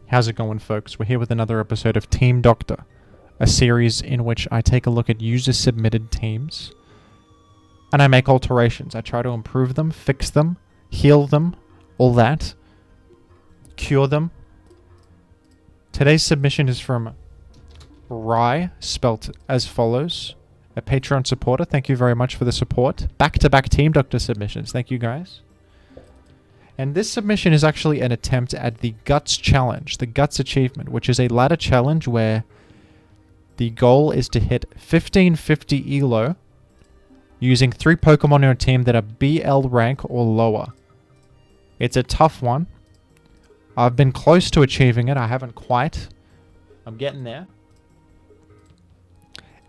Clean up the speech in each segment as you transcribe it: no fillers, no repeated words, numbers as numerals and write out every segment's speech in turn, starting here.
How's it going, folks? We're here with another episode of Team Doctor, a series in which I take a look at user-submitted teams and I make alterations. I try to improve them, fix them, heal them, all that, cure them. Today's submission is from Rye, spelt as follows. A Patreon supporter. Thank you very much for the support. Back-to-back Team Doctor submissions. Thank you, guys. And this submission is actually an attempt at the Guts Challenge, the Guts Achievement, which is a ladder challenge where the goal is to hit 1550 ELO using 3 Pokemon on your team that are BL rank or lower. It's a tough one. I've been close to achieving it. I haven't quite. I'm getting there.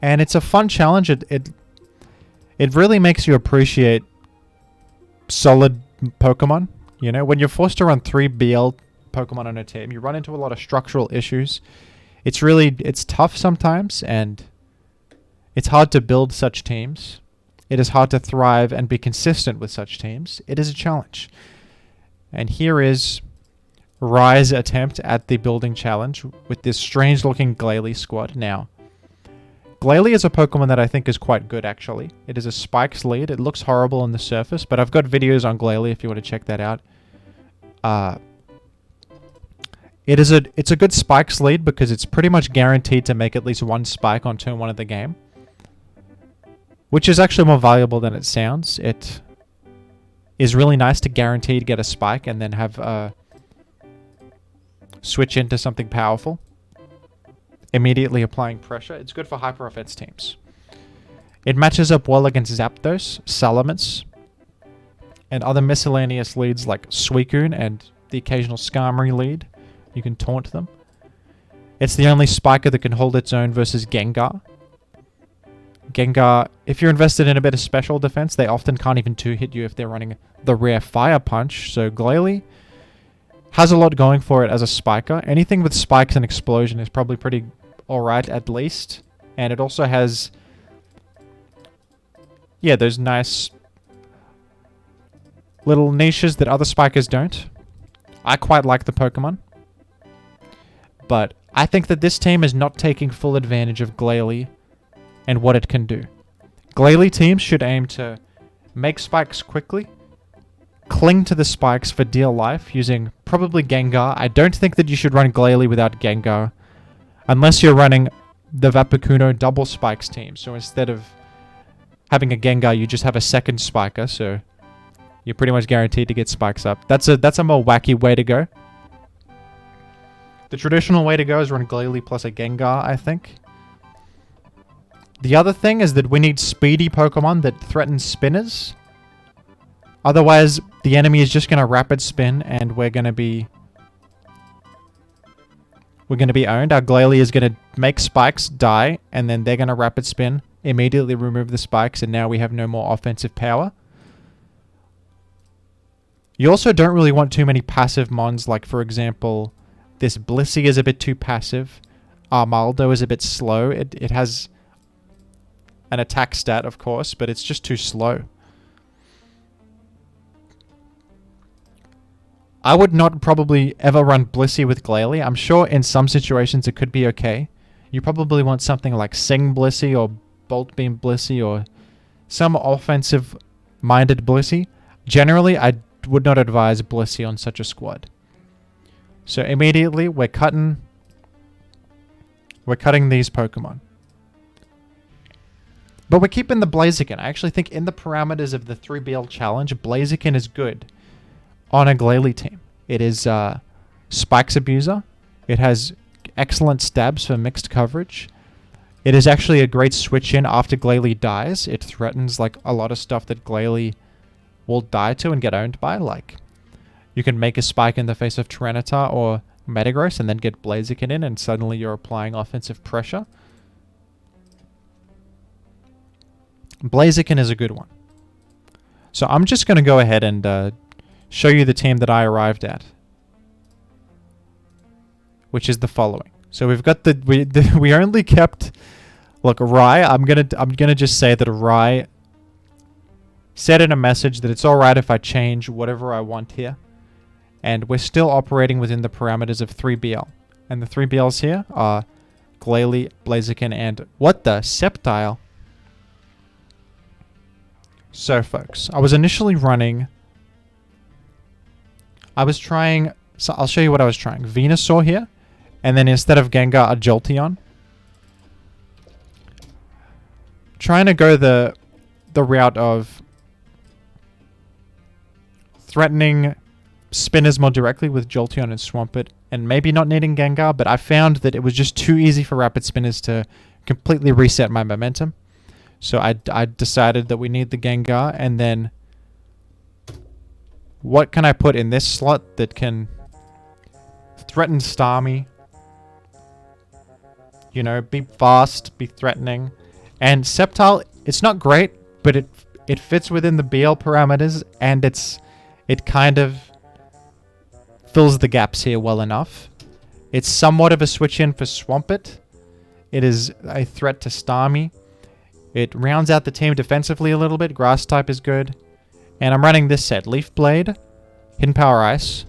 And it's a fun challenge. It really makes you appreciate solid Pokemon. You know, when you're forced to run 3 BL Pokemon on a team, you run into a lot of structural issues. It's tough sometimes, and it's hard to build such teams. It is hard to thrive and be consistent with such teams. It is a challenge. And here is Rye's attempt at the building challenge with this strange-looking Glalie squad. Now, Glalie is a Pokemon that I think is quite good, actually. It is a Spikes lead. It looks horrible on the surface, but I've got videos on Glalie if you want to check that out. It's a good Spikes lead because it's pretty much guaranteed to make at least 1 spike on turn 1 of the game, which is actually more valuable than it sounds. It is really nice to guarantee to get a spike and then have switch into something powerful, immediately applying pressure. It's good for hyper offense teams. It matches up well against Zapdos, Salamence, and other miscellaneous leads like Suicune and the occasional Skarmory lead. You can taunt them. It's the only Spiker that can hold its own versus Gengar. Gengar, if you're invested in a bit of special defense, they often can't even 2-hit you if they're running the rare Fire Punch. So Glalie has a lot going for it as a Spiker. Anything with spikes and explosion is probably pretty alright at least. And it also has, yeah, those nice little niches that other Spikers don't. I quite like the Pokemon. But I think that this team is not taking full advantage of Glalie and what it can do. Glalie teams should aim to make spikes quickly, cling to the spikes for dear life using probably Gengar. I don't think that you should run Glalie without Gengar unless you're running the Vapokuno double spikes team. So instead of having a Gengar, you just have a second Spiker, so you're pretty much guaranteed to get spikes up. That's a more wacky way to go. The traditional way to go is run Glalie plus a Gengar, I think. The other thing is that we need speedy Pokemon that threaten spinners. Otherwise, the enemy is just going to rapid spin and we're going to be owned. Our Glalie is going to make spikes, die, and then they're going to rapid spin, immediately remove the spikes, and now we have no more offensive power. You also don't really want too many passive mons, like for example, this Blissey is a bit too passive. Armaldo is a bit slow. It has an attack stat, of course, but it's just too slow. I would not probably ever run Blissey with Glalie. I'm sure in some situations it could be okay. You probably want something like Sing Blissey or Bolt Beam Blissey or some offensive-minded Blissey. Generally, I would not advise Blissey on such a squad. So immediately we're cutting these Pokemon. But we're keeping the Blaziken. I actually think in the parameters of the 3BL challenge, Blaziken is good on a Glalie team. It is Spikes Abuser. It has excellent stabs for mixed coverage. It is actually a great switch in after Glalie dies. It threatens like a lot of stuff that Glalie will die to and get owned by. Like, you can make a spike in the face of Tyranitar or Metagross and then get Blaziken in and suddenly you're applying offensive pressure. Blaziken is a good one. So I'm just going to go ahead and show you the team that I arrived at, which is the following. So we've got we only kept, look, Rye. I'm gonna just say that Rye said in a message that it's all right if I change whatever I want here, And we're still operating within the parameters of 3BL. And the 3BLs here are Glalie, Blaziken, and what the? Sceptile. So, folks, I was initially running... So I'll show you what I was trying. Venusaur here. And then instead of Gengar, a Jolteon. Trying to go the route of threatening Spinners more directly with Jolteon and Swampert, and maybe not needing Gengar, but I found that it was just too easy for Rapid Spinners to completely reset my momentum. So I decided that we need the Gengar, and then what can I put in this slot that can threaten Starmie? You know, be fast, be threatening. And Sceptile, it's not great, but it fits within the BL parameters, and it kind of fills the gaps here well enough. It's somewhat of a switch in for Swampert. It is a threat to Starmie. It rounds out the team defensively a little bit. Grass type is good. And I'm running this set. Leaf Blade, Hidden Power Ice,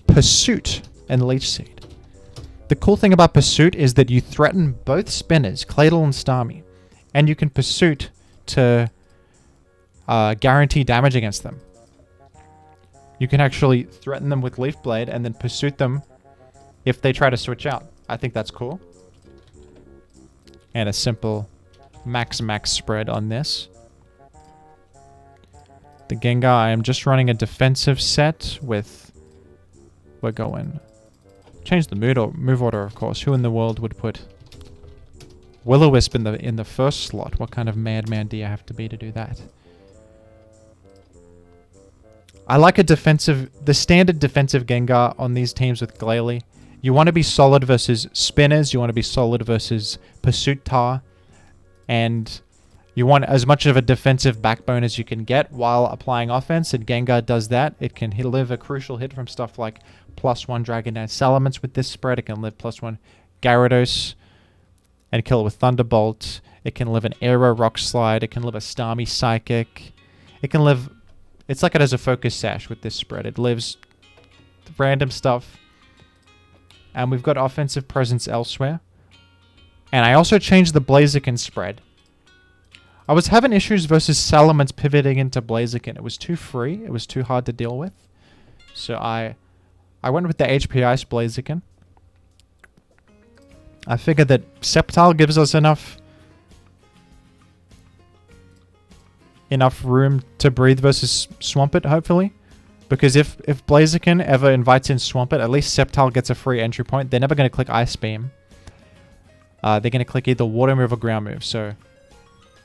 Pursuit, and Leech Seed. The cool thing about Pursuit is that you threaten both Spinners, Claydol and Starmie. And you can Pursuit to guarantee damage against them. You can actually threaten them with Leaf Blade and then Pursuit them if they try to switch out. I think that's cool. And a simple max spread on this. The Gengar, I am just running a defensive set with... We're going... Change the move order, of course. Who in the world would put Will-O-Wisp in the first slot? What kind of madman do you have to be to do that? I like the standard defensive Gengar on these teams with Glalie. You want to be solid versus Spinners. You want to be solid versus Pursuit Tar. And you want as much of a defensive backbone as you can get while applying offense. And Gengar does that. It can live a crucial hit from stuff like +1 Dragon Dance Salamence with this spread. It can live +1 Gyarados and kill it with Thunderbolt. It can live an Aero Rock Slide. It can live a Starmie Psychic. It can live... It's like it has a Focus Sash with this spread. It lives random stuff. And we've got offensive presence elsewhere. And I also changed the Blaziken spread. I was having issues versus Salamence pivoting into Blaziken. It was too free. It was too hard to deal with. So I went with the HP Ice Blaziken. I figured that Sceptile gives us enough room to breathe versus Swampert, hopefully. Because if Blaziken ever invites in Swampert, at least Sceptile gets a free entry point. They're never going to click Ice Beam. They're going to click either Water Move or Ground Move. So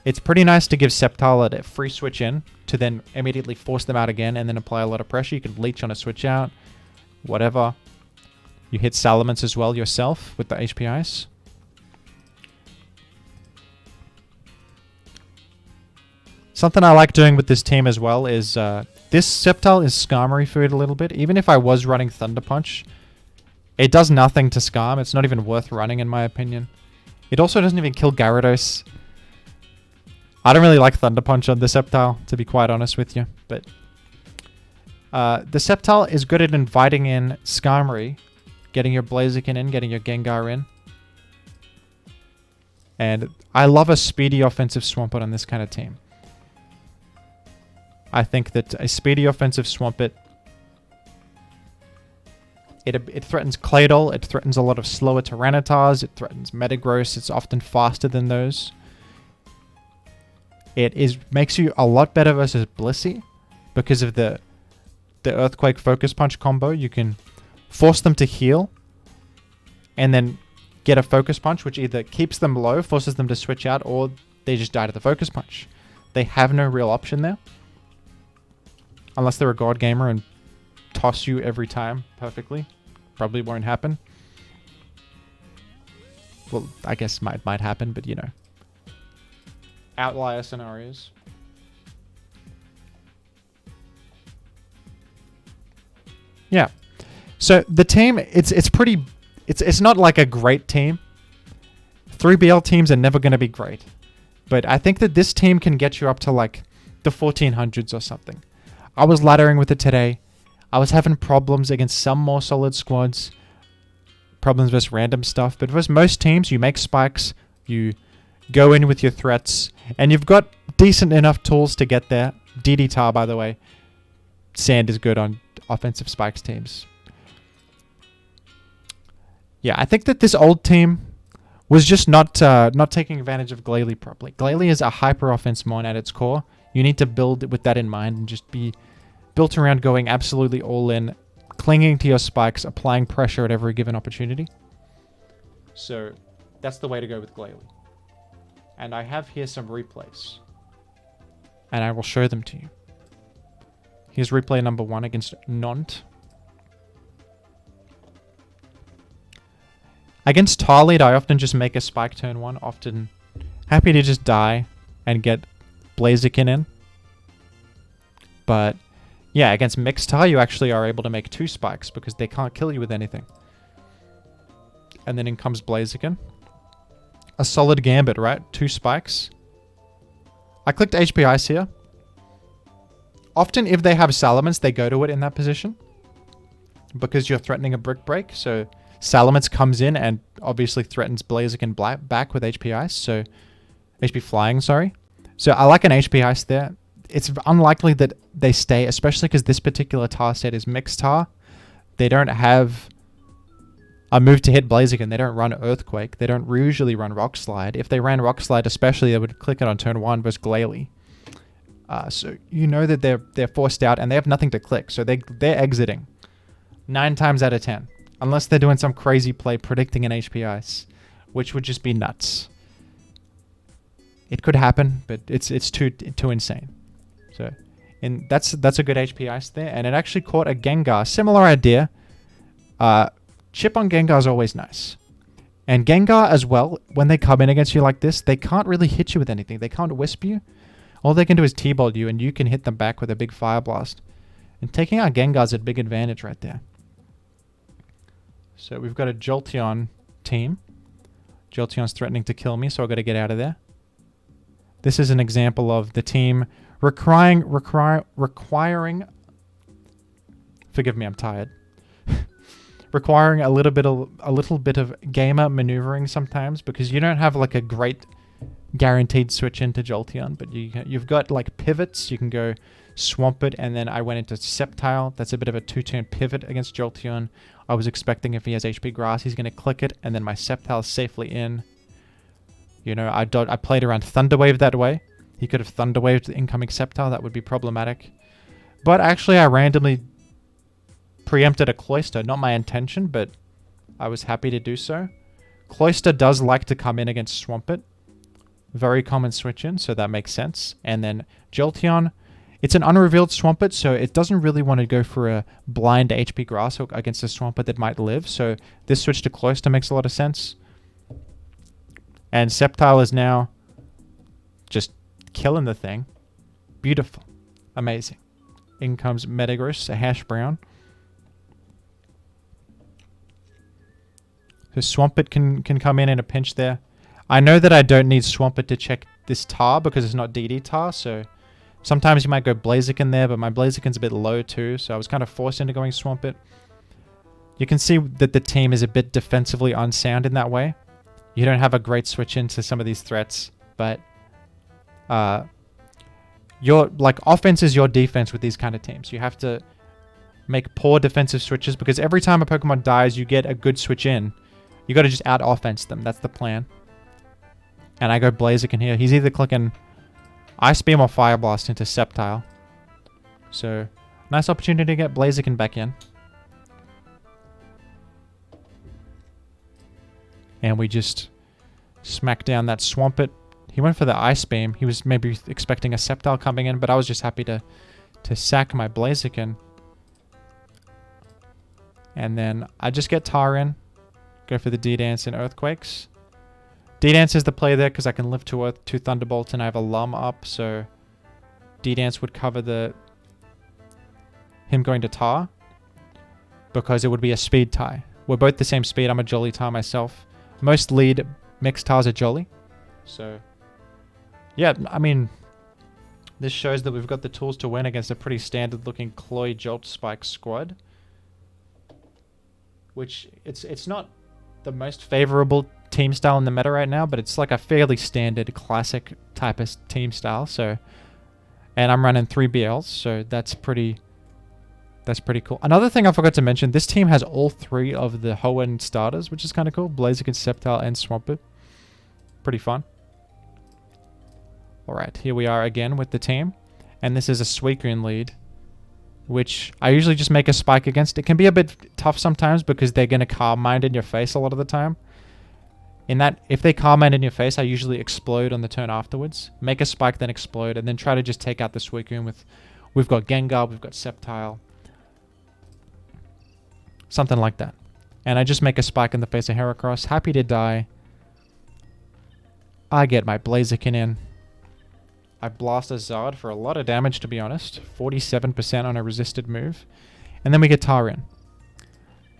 it's pretty nice to give Sceptile a free switch in to then immediately force them out again and then apply a lot of pressure. You can leech on a switch out, whatever. You hit Salamence as well yourself with the HP Ice. Something I like doing with this team as well is this Sceptile is Skarmory food a little bit. Even if I was running Thunder Punch, it does nothing to Skarm. It's not even worth running in my opinion. It also doesn't even kill Gyarados. I don't really like Thunder Punch on the Sceptile, to be quite honest with you. But the Sceptile is good at inviting in Skarmory, getting your Blaziken in, getting your Gengar in. And I love a speedy offensive Swampert on this kind of team. I think that a speedy offensive Swampert, it threatens Claydol, it threatens a lot of slower Tyrannitars, it threatens Metagross, it's often faster than those. It makes you a lot better versus Blissey because of the Earthquake Focus Punch combo. You can force them to heal and then get a Focus Punch, which either keeps them low, forces them to switch out, or they just die to the Focus Punch. They have no real option there. Unless they're a God Gamer and toss you every time perfectly. Probably won't happen. Well, I guess might happen, but you know. Outlier scenarios. Yeah. So the team, it's pretty... It's not like a great team. 3BL teams are never going to be great. But I think that this team can get you up to like the 1400s or something. I was laddering with it today. I was having problems against some more solid squads, problems versus random stuff, but versus most teams, you make spikes, you go in with your threats, and you've got decent enough tools to get there. DD tar, by the way. Sand is good on offensive spikes teams. Yeah, I think that this old team was just not taking advantage of Glalie properly. Glalie is a hyper offense mon at its core. You need to build with that in mind and just be built around going absolutely all in, clinging to your spikes, applying pressure at every given opportunity. So that's the way to go with Glalie. And I have here some replays, and I will show them to you. Here's replay number 1 against Nantes. Against tar lead, I often just make a spike turn 1. Often happy to just die and get Blaziken in. But yeah, against mixed tar, you actually are able to make 2 spikes because they can't kill you with anything. And then in comes Blaziken. A solid gambit, right? 2 spikes. I clicked HP Ice here. Often if they have Salamence, they go to it in that position because you're threatening a brick break. So Salamence comes in and obviously threatens Blaziken back with HP Ice. So HP Flying, sorry. So I like an HP Ice there. It's unlikely that they stay, especially because this particular tar set is mixed tar. They don't have a move to hit Blaziken. They don't run Earthquake. They don't usually run Rock Slide. If they ran Rock Slide especially, they would click it on turn 1 versus Glalie. So you know that they're forced out and they have nothing to click. So they're exiting 9 times out of 10. Unless they're doing some crazy play predicting an HP Ice, which would just be nuts. It could happen, but it's too insane. So that's a good HP Ice there. And it actually caught a Gengar. Similar idea. Chip on Gengar is always nice. And Gengar as well, when they come in against you like this, they can't really hit you with anything. They can't wisp you. All they can do is T-ball you, and you can hit them back with a big Fire Blast. And taking out Gengar's a big advantage right there. So we've got a Jolteon team. Jolteon's threatening to kill me, so I've got to get out of there. This is an example of the team requiring forgive me, I'm tired. Requiring a little bit of gamer maneuvering sometimes because you don't have like a great guaranteed switch into Jolteon, but you've got like pivots. You can go Swampert, and then I went into Sceptile. That's a bit of a 2-turn pivot against Jolteon. I was expecting if he has HP Grass, he's going to click it, and then my Sceptile is safely in. You know, I played around Thunder Wave that way. He could have Thunder Waved the incoming Sceptile. That would be problematic. But actually, I randomly preempted a Cloyster. Not my intention, but I was happy to do so. Cloyster does like to come in against Swampert. Very common switch in, so that makes sense. And then Jolteon, it's an unrevealed Swampert, so it doesn't really want to go for a blind HP Grass Hook against a Swampert that might live. So this switch to Cloyster makes a lot of sense. And Sceptile is now just killing the thing. Beautiful. Amazing. In comes Metagross, a Hash Brown. So Swampert can come in a pinch there. I know that I don't need Swampert to check this tar because it's not DD tar, so sometimes you might go Blaziken there, but my Blaziken's a bit low too, so I was kind of forced into going Swampert. You can see that the team is a bit defensively unsound in that way. You don't have a great switch into some of these threats, but your offense is your defense with these kind of teams. You have to make poor defensive switches because every time a Pokemon dies, you get a good switch in. You got to just out-offense them. That's the plan. And I go Blaziken here. He's either clicking Ice Beam or Fire Blast into Sceptile. So, nice opportunity to get Blaziken back in. And we just smack down that Swampert. He went for the Ice Beam. He was maybe expecting a Sceptile coming in, but I was just happy to sack my Blaziken. And then I just get Tar in. Go for the D-Dance and Earthquakes. D-Dance is the play there because I can live to Earth 2 Thunderbolts and I have a Lum up, so D-Dance would cover him going to Tar because it would be a speed tie. We're both the same speed. I'm a Jolly Tar myself. Most lead mixed Tars are Jolly. So, yeah, I mean, This shows that we've got the tools to win against a pretty standard-looking Cloy Jolt Spike squad. Which, it's not the most favorable team style in the meta right now, but it's like a fairly standard classic type of team style. So, and I'm running 3 BLs, so that's pretty cool. Another thing I forgot to mention, this team has all 3 of the Hoenn Starters, which is kind of cool. Blaziken, Sceptile, and Swampert. Pretty fun. Alright, here we are again with the team. And this is a Suicune lead, which I usually just make a spike against. It can be a bit tough sometimes because they're going to Calm Mind in your face a lot of the time. If they Calm Mind in your face, I usually explode on the turn afterwards. Make a spike, then explode, and then try to just take out the Suicune with... We've got Gengar, we've got Sceptile. Something like that. And I just make a spike in the face of Heracross. Happy to die. I get my Blaziken in. I blast a Zard for a lot of damage, to be honest. 47% on a resisted move. And then we get Tar in.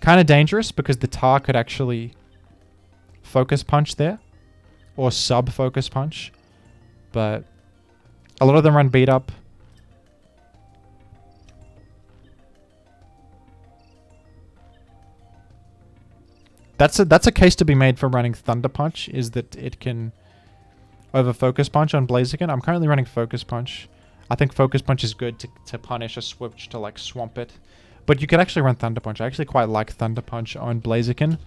Kind of dangerous because the Tar could actually Focus Punch there. Or sub-Focus Punch. But a lot of them run beat up. That's a case to be made for running Thunder Punch, is that it can over Focus Punch on Blaziken. I'm currently running Focus Punch. I think Focus Punch is good to punish a switch to like swamp it. But you could actually run Thunder Punch. I actually quite like Thunder Punch on Blaziken.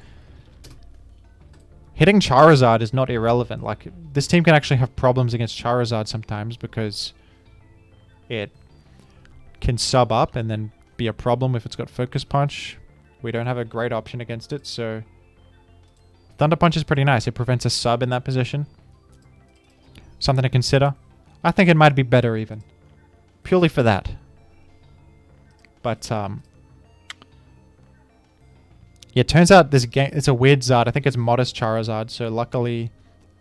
Hitting Charizard is not irrelevant. Like, this team can actually have problems against Charizard sometimes because it can sub up and then be a problem if it's got Focus Punch. We don't have a great option against it, so Thunder Punch is pretty nice. It prevents a sub in that position. Something to consider. I think it might be better even. Purely for that. But, yeah, it turns out it's a weird Zard. I think it's Modest Charizard, so luckily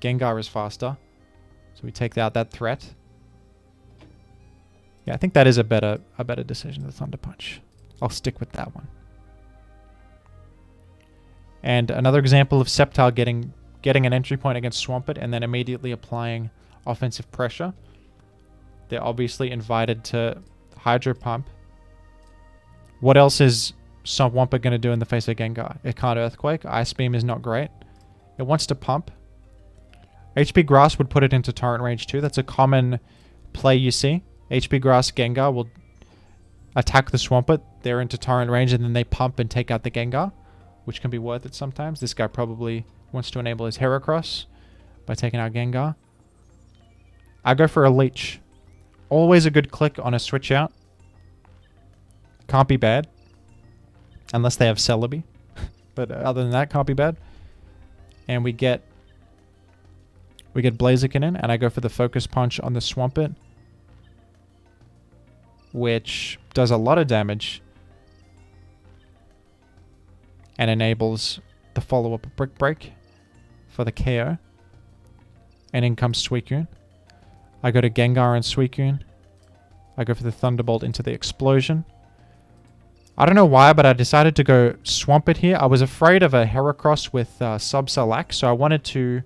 Gengar is faster. So we take out that threat. Yeah, I think that is a better decision, the Thunder Punch. I'll stick with that one. And another example of Sceptile getting an entry point against Swampert and then immediately applying offensive pressure. They're obviously invited to Hydro Pump. What else is Swampert going to do in the face of Gengar? It can't Earthquake. Ice Beam is not great. It wants to Pump. HP Grass would put it into Torrent range too. That's a common play you see. HP Grass Gengar will attack the Swampert. They're into Torrent range and then they Pump and take out the Gengar, which can be worth it sometimes. This guy probably wants to enable his Heracross by taking out Gengar. I go for a Leech. Always a good click on a switch out. Can't be bad. Unless they have Celebi. But other than that, can't be bad. And we get Blaziken in, and I go for the Focus Punch on the Swampert, which does a lot of damage and enables the follow-up Brick Break for the KO. And in comes Suicune. I go to Gengar and Suicune. I go for the Thunderbolt into the Explosion. I don't know why, but I decided to go Swampert here. I was afraid of a Heracross with Sub-Salac, so I wanted to...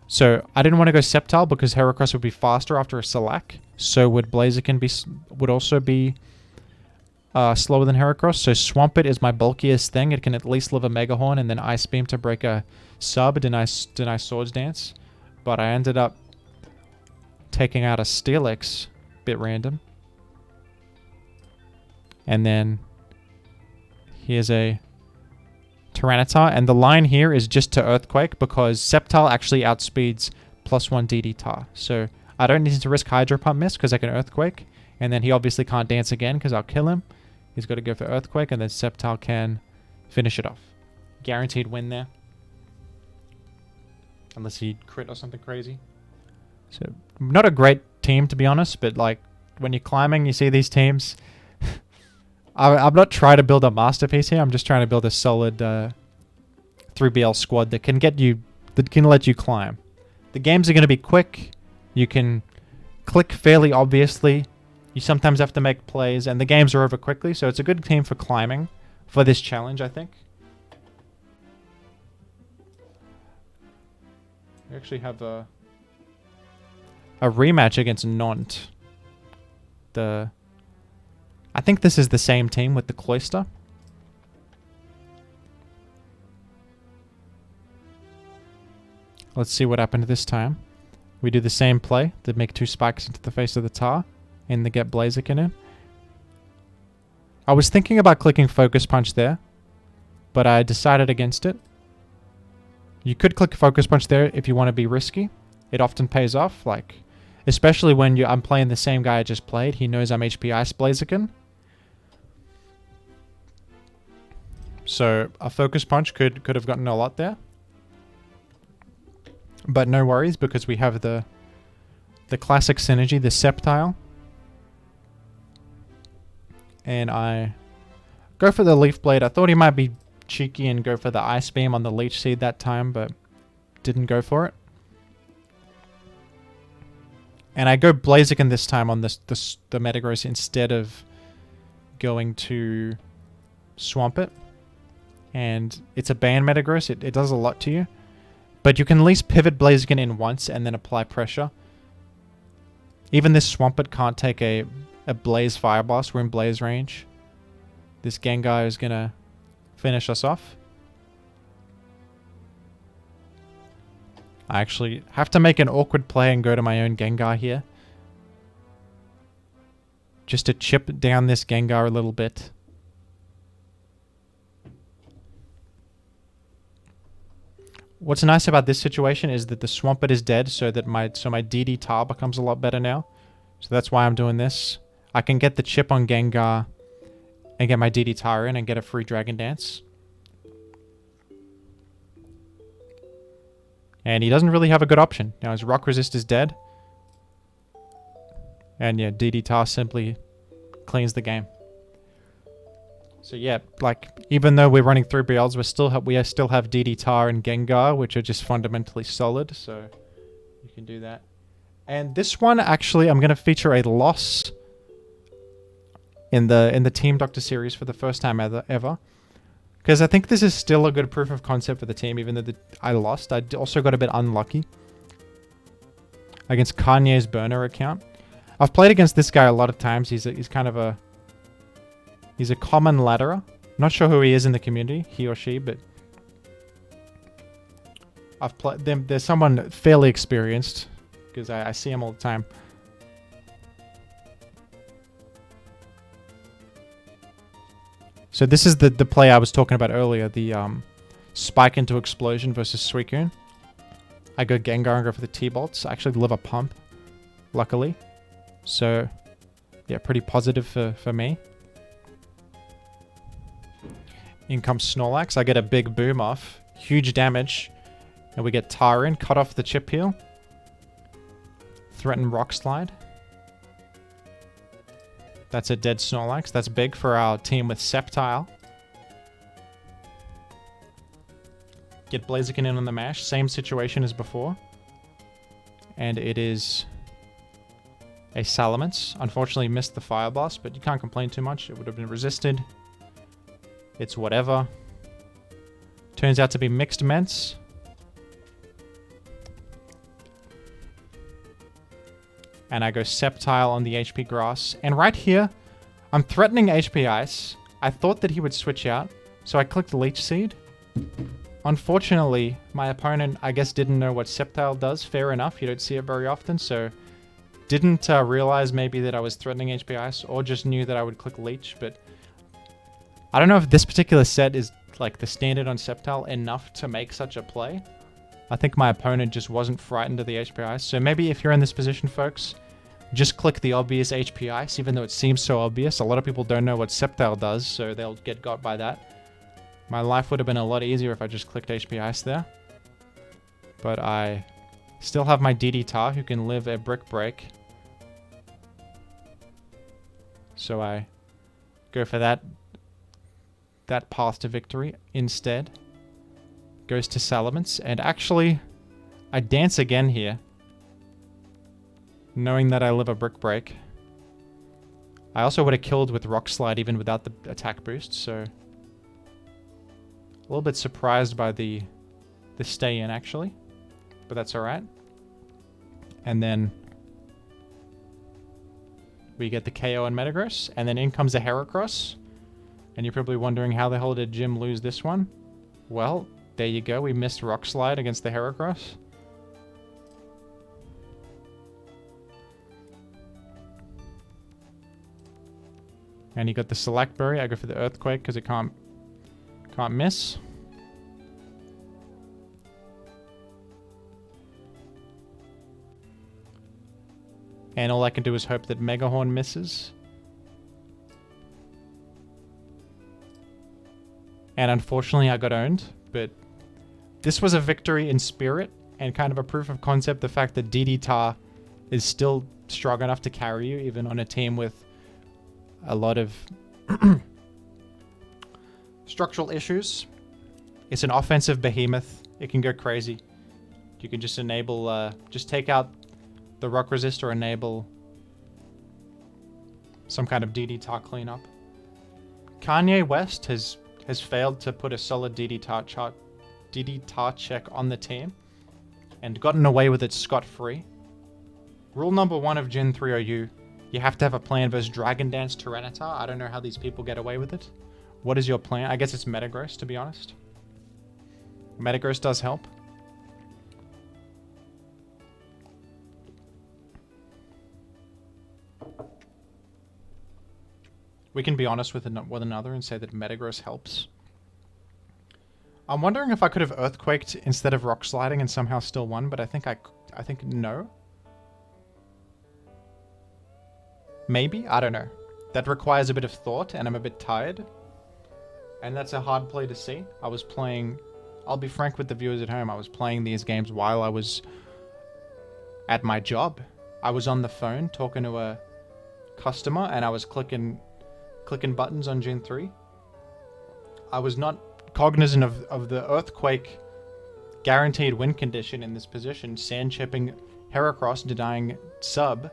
So I didn't want to go Sceptile because Heracross would be faster after a Salac. So would Blaziken would also be slower than Heracross. So Swampert is my bulkiest thing. It can at least live a Mega Horn and then Ice Beam to break a sub, deny Swords Dance. But I ended up taking out a Steelix, bit random. And then here's a Tyranitar. And the line here is just to Earthquake because Sceptile actually outspeeds +1 DD Tar. So I don't need to risk Hydro Pump miss because I can Earthquake. And then he obviously can't dance again because I'll kill him. He's got to go for Earthquake and then Sceptile can finish it off. Guaranteed win there. Unless he crit or something crazy. So not a great team to be honest, but like when you're climbing you see these teams. I'm not trying to build a masterpiece here. I'm just trying to build a solid 3BL squad that can let you climb. The games are going to be quick. You can click fairly obviously. You sometimes have to make plays, and the games are over quickly. So it's a good team for climbing for this challenge, I think. We actually have a rematch against Nantes. I think this is the same team with the Cloister. Let's see what happened this time. We do the same play to make 2 spikes into the face of the Tar and to get Blaziken in. I was thinking about clicking Focus Punch there, but I decided against it. You could click Focus Punch there if you want to be risky. It often pays off, like, especially when I'm playing the same guy I just played. He knows I'm HP Ice Blaziken. So a Focus Punch could have gotten a lot there. But no worries, because we have the classic synergy, the Sceptile. And I go for the Leaf Blade. I thought he might be cheeky and go for the Ice Beam on the Leech Seed that time, but didn't go for it. And I go Blaziken this time on the Metagross instead of going to Swamp it. And it's a ban Metagross. It does a lot to you. But you can at least pivot Blaziken in once and then apply pressure. Even this Swampert can't take a Blaze Fire Blast. We're in Blaze range. This Gengar is going to finish us off. I actually have to make an awkward play and go to my own Gengar here. Just to chip down this Gengar a little bit. What's nice about this situation is that the Swampert is dead, so my DD Tar becomes a lot better now. So that's why I'm doing this. I can get the chip on Gengar and get my DD Tar in and get a free Dragon Dance. And he doesn't really have a good option. Now his Rock Resist is dead. And yeah, DD Tar simply cleans the game. So yeah, like, even though we're running 3 builds, we still have DD Tar and Gengar, which are just fundamentally solid. So you can do that. And this one, actually, I'm going to feature a loss in the Team Doctor series for the first time ever. Because I think this is still a good proof of concept for the team, even though I lost. I also got a bit unlucky against Kanye's burner account. I've played against this guy a lot of times. He's kind of a... He's a common ladderer. Not sure who he is in the community, he or she, but I've played them. There's someone fairly experienced because I see him all the time. So this is the play I was talking about earlier, the spike into explosion versus Suicune. I go Gengar and go for the T-Bolts. I actually live a pump, luckily. So yeah, pretty positive for me. In comes Snorlax. I get a big boom off. Huge damage. And we get Tyron. Cut off the chip heal. Threaten Rock Slide. That's a dead Snorlax. That's big for our team with Sceptile. Get Blaziken in on the mash. Same situation as before. And it is a Salamence. Unfortunately missed the Fire Blast, but you can't complain too much. It would have been resisted. It's whatever. Turns out to be Mixed Ments. And I go Sceptile on the HP Grass. And right here, I'm threatening HP Ice. I thought that he would switch out, so I clicked Leech Seed. Unfortunately, my opponent, I guess, didn't know what Sceptile does. Fair enough, you don't see it very often, so didn't realize maybe that I was threatening HP Ice, or just knew that I would click Leech, but I don't know if this particular set is like the standard on Sceptile enough to make such a play. I think my opponent just wasn't frightened of the HP Ice. So maybe if you're in this position, folks, just click the obvious HP Ice, even though it seems so obvious. A lot of people don't know what Sceptile does, so they'll get got by that. My life would have been a lot easier if I just clicked HP Ice there. But I still have my DD Tar, who can live a Brick Break. So I go for that path to victory instead. Goes to Salamence, and actually I dance again here, knowing that I live a Brick Break. I also would have killed with Rock Slide even without the attack boost, so a little bit surprised by the stay in actually, but that's alright. And then We get the KO and Metagross, and then in comes a Heracross. And you're probably wondering how the hell did Jim lose this one? Well, there you go. We missed Rock Slide against the Heracross. And you got the Select Berry. I go for the Earthquake because it can't miss. And all I can do is hope that Mega Horn misses. And unfortunately I got owned, but this was a victory in spirit and kind of a proof of concept, the fact that DD Tar is still strong enough to carry you, even on a team with a lot of structural issues. It's an offensive behemoth. It can go crazy. You can just enable, just take out the Rock Resist or enable some kind of DD Tar cleanup. Kanye West has failed to put a solid DD Tar check on the team and gotten away with it scot-free. Rule number 1 of Gen 3 OU, you have to have a plan versus Dragon Dance Tyranitar. I don't know how these people get away with it. What is your plan? I guess it's Metagross, to be honest. Metagross does help. We can be honest with one another and say that Metagross helps. I'm wondering if I could have Earthquaked instead of Rock Sliding and somehow still won, but I think no. Maybe? I don't know. That requires a bit of thought, and I'm a bit tired. And that's a hard play to see. I was playing... I'll be frank with the viewers at home. I was playing these games while I was at my job. I was on the phone talking to a customer, and I was clicking buttons on Gen 3. I was not cognizant of the Earthquake guaranteed win condition in this position, sand chipping Heracross, denying sub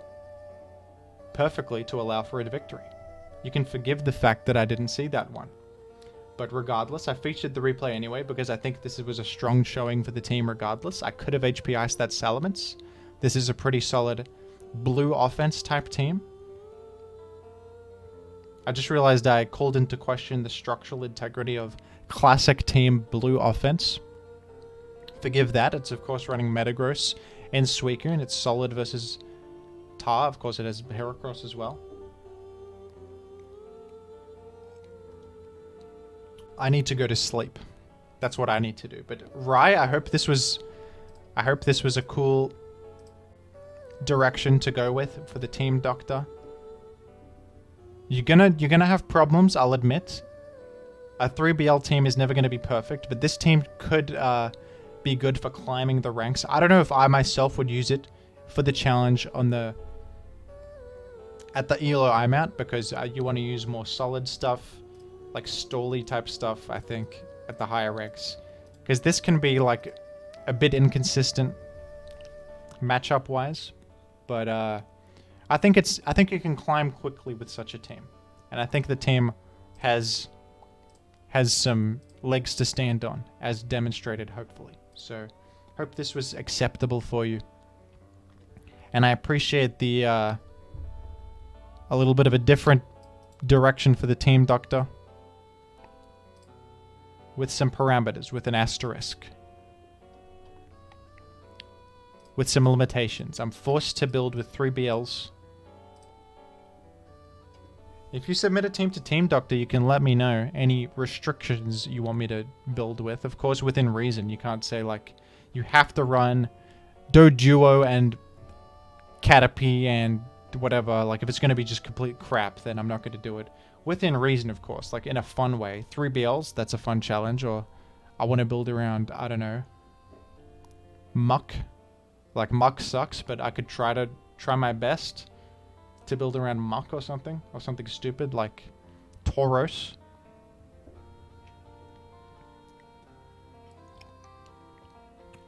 perfectly to allow for a victory. You can forgive the fact that I didn't see that one. But regardless, I featured the replay anyway because I think this was a strong showing for the team regardless. I could have HP Iced that Salamence. This is a pretty solid blue offense type team. I just realized I called into question the structural integrity of classic team blue offense. Forgive that. It's of course running Metagross and Suicune. It's solid versus Tar. Of course it has Heracross as well. I need to go to sleep. That's what I need to do. But Rai, I hope this was a cool direction to go with for the team, Doctor. You're gonna have problems, I'll admit. A 3BL team is never gonna be perfect, but this team could be good for climbing the ranks. I don't know if I myself would use it for the challenge at the ELO I'm at, because you want to use more solid stuff, like Stoli type stuff, I think, at the higher ranks. Because this can be like a bit inconsistent matchup wise, but I think you can climb quickly with such a team, and I think the team has some legs to stand on, as demonstrated, hopefully. So, hope this was acceptable for you, and I appreciate the a little bit of a different direction for the team, Doctor, with some parameters, with an asterisk, with some limitations. I'm forced to build with 3BLs. If you submit a team to Team Doctor, you can let me know any restrictions you want me to build with. Of course, within reason. You can't say, like, you have to run Doduo and Caterpie and whatever. Like, if it's going to be just complete crap, then I'm not going to do it. Within reason, of course. Like, in a fun way. 3BLs, that's a fun challenge. Or I want to build around, I don't know, Muck. Like, Muck sucks, but I could try my best to build around Muck or something stupid like Tauros.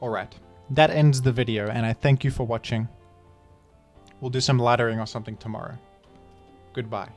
Alright, that ends the video, and I thank you for watching. We'll do some laddering or something tomorrow. Goodbye.